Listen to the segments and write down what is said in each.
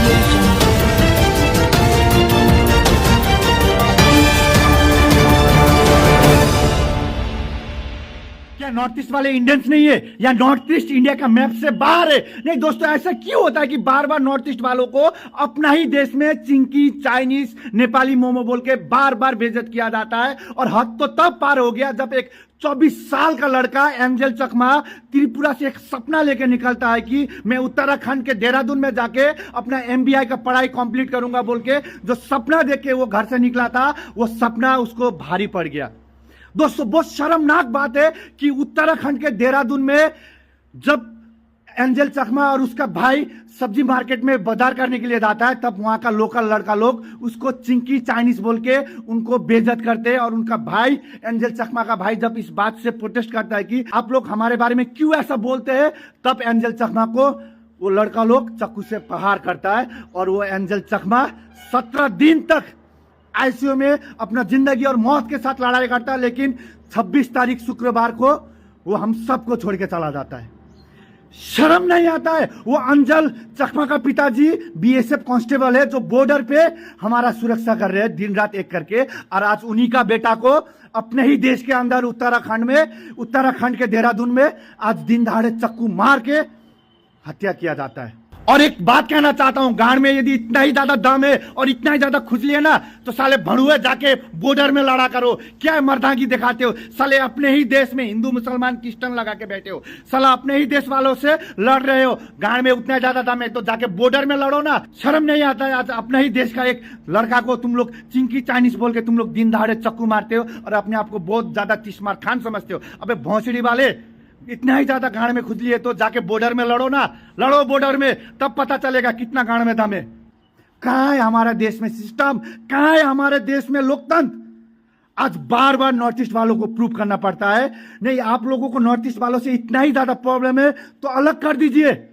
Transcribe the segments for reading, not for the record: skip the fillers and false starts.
audio jungle. क्या north east वाले Indians नहीं है या नॉर्थ ईस्ट इंडिया का मैप से बाहर है? नहीं दोस्तों, ऐसा क्यों होता है कि बार बार नॉर्थ ईस्ट वालों को अपना ही देश में चिंकी, चाइनीज, नेपाली मोमो बोल के बार बार बेइज्जत किया जाता है। और हद तो तब पार हो गया जब एक 24 साल का लड़का एंजल चकमा त्रिपुरा से एक सपना लेके निकलता है कि मैं उत्तराखंड के देहरादून में जाके अपना एमबीए का पढ़ाई कंप्लीट करूंगा बोल के जो सपना देख के वो घर से निकला था, वो सपना उसको भारी पड़ गया। दोस्तों, बहुत शर्मनाक बात है कि उत्तराखंड के देहरादून में जब एंजल चकमा और उसका भाई सब्जी मार्केट में बाजार करने के लिए जाता है, तब वहां का लोकल लड़का लोग उसको चिंकी, चाइनीज बोल के उनको बेइज्जत करते हैं। और उनका भाई एंजल चकमा का भाई जब इस बात से प्रोटेस्ट करता है कि आप लोग हमारे बारे में क्यों ऐसा बोलते हैं, तब एंजल चकमा को वो लड़का लोग चाकू से प्रहार करता है और वो एंजल चकमा 17 दिन तक आईसीयू में अपना जिंदगी और मौत के साथ लड़ाई करता है। लेकिन 26 तारीख शुक्रवार को वो हम सबको छोड़ के चला जाता है। शर्म नहीं आता है? वो अंजल चकमा का पिताजी बीएसएफ कांस्टेबल है जो बॉर्डर पे हमारा सुरक्षा कर रहे हैं दिन रात एक करके, और आज उन्हीं का बेटा को अपने ही देश के अंदर उत्तराखंड के देहरादून में आज दिन दहाड़े चक्कू मार के हत्या किया जाता है। और एक बात कहना चाहता हूं, गांड में यदि इतना ही ज्यादा दम है और इतना ही ज्यादा खुजली है ना, तो साले भड़ुए जाके बॉर्डर में लड़ा करो। क्या मर्दांगी दिखाते हो साले? अपने ही देश में हिंदू मुसलमान क्रिश्चियन लगा के बैठे हो, साला अपने ही देश वालों से लड़ रहे हो। गांड में उतना ज्यादा दम है तो जाके बॉर्डर में लड़ो ना। शर्म नहीं आता है? आज अपने ही देश का एक लड़का को तुम लोग चिंकी, चाइनीज बोल के तुम लोग दिन दहाड़े चक्कू मारते हो और अपने आप को बहुत ज्यादा तिस्मार खान समझते हो। अबे भौंसड़ी वाले, इतना ही ज्यादा गांड में खुजली है तो जाके बॉर्डर में लड़ो ना। लड़ो बॉर्डर में, तब पता चलेगा कितना गांड में दम है। कहां है हमारे देश में सिस्टम? कहां है हमारे देश में लोकतंत्र? आज बार बार नॉर्थ ईस्ट वालों को प्रूव करना पड़ता है। नहीं, आप लोगों को नॉर्थ ईस्ट वालों से इतना ही ज्यादा प्रॉब्लम है तो अलग कर दीजिए,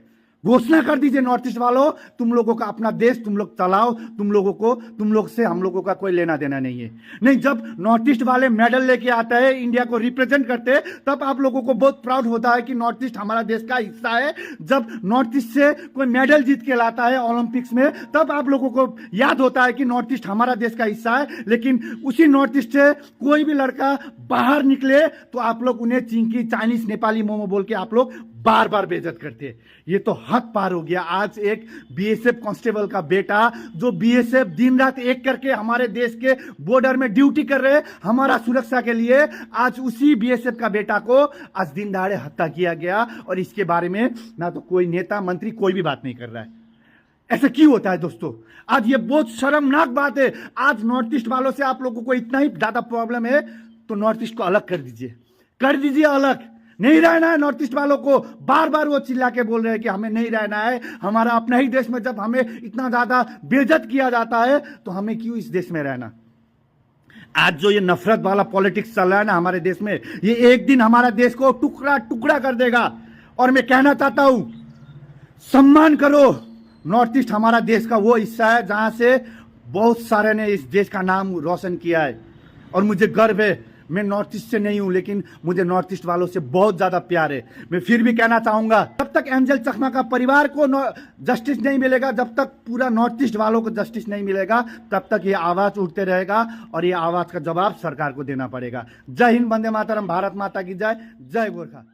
घोषणा कर दीजिए नॉर्थ ईस्ट वालों, तुम लोगों का अपना देश तुम लोग चलाओ, तुम लोग से हम लोगों का कोई लेना देना नहीं है। नहीं, जब नॉर्थ ईस्ट वाले मेडल लेके आता है, इंडिया को रिप्रेजेंट करते हैं, तब आप लोगों को बहुत प्राउड होता है कि नॉर्थ ईस्ट हमारा देश का हिस्सा है। जब नॉर्थ ईस्ट से कोई मेडल जीत के लाता है ओलंपिक्स में, तब आप लोगों को याद होता है कि नॉर्थ ईस्ट हमारा देश का हिस्सा है। लेकिन उसी नॉर्थ ईस्ट से कोई भी लड़का बाहर निकले तो आप लोग उन्हें चिंकी, चाइनीज, नेपाली मोमो बोल के आप लोग बार बार बेइज्जत करते हैं। ये तो हद पार हो गया। आज एक बीएसएफ कांस्टेबल का बेटा जो बीएसएफ दिन रात एक करके हमारे देश के बॉर्डर में ड्यूटी कर रहे हैं हमारा सुरक्षा के लिए, आज उसी बीएसएफ का बेटा को आज दिन दहाड़े हत्या किया गया और इसके बारे में ना तो कोई नेता, मंत्री कोई भी बात नहीं कर रहा है। ऐसा क्यों होता है दोस्तों? आज ये बहुत शर्मनाक बात है। आज नॉर्थ ईस्ट वालों से आप लोगों को इतना ही ज्यादा प्रॉब्लम है तो नॉर्थ ईस्ट को अलग कर दीजिए अलग। नहीं रहना है नॉर्थ ईस्ट वालों को। बार बार वो चिल्ला के बोल रहे हैं कि हमें नहीं रहना है, हमारा अपना ही देश में जब हमें इतना ज्यादा बेइज्जत किया जाता है तो हमें क्यों इस देश में रहना। आज जो ये नफरत वाला पॉलिटिक्स चल रहा है ना हमारे देश में, ये एक दिन हमारा देश को टुकड़ा टुकड़ा कर देगा। और मैं कहना चाहता हूं, सम्मान करो। नॉर्थ ईस्ट हमारा देश का वो हिस्सा है जहां से बहुत सारे ने इस देश का नाम रोशन किया है और मुझे गर्व है। मैं नॉर्थ ईस्ट से नहीं हूं लेकिन मुझे नॉर्थ ईस्ट वालों से बहुत ज्यादा प्यार है। मैं फिर भी कहना चाहूंगा, जब तक एंजल चकमा का परिवार को जस्टिस नहीं मिलेगा, जब तक पूरा नॉर्थ ईस्ट वालों को जस्टिस नहीं मिलेगा, तब तक ये आवाज उठते रहेगा और ये आवाज का जवाब सरकार को देना पड़ेगा। जय हिंद, वंदे मातरम, भारत माता की जय, जय गोरखा।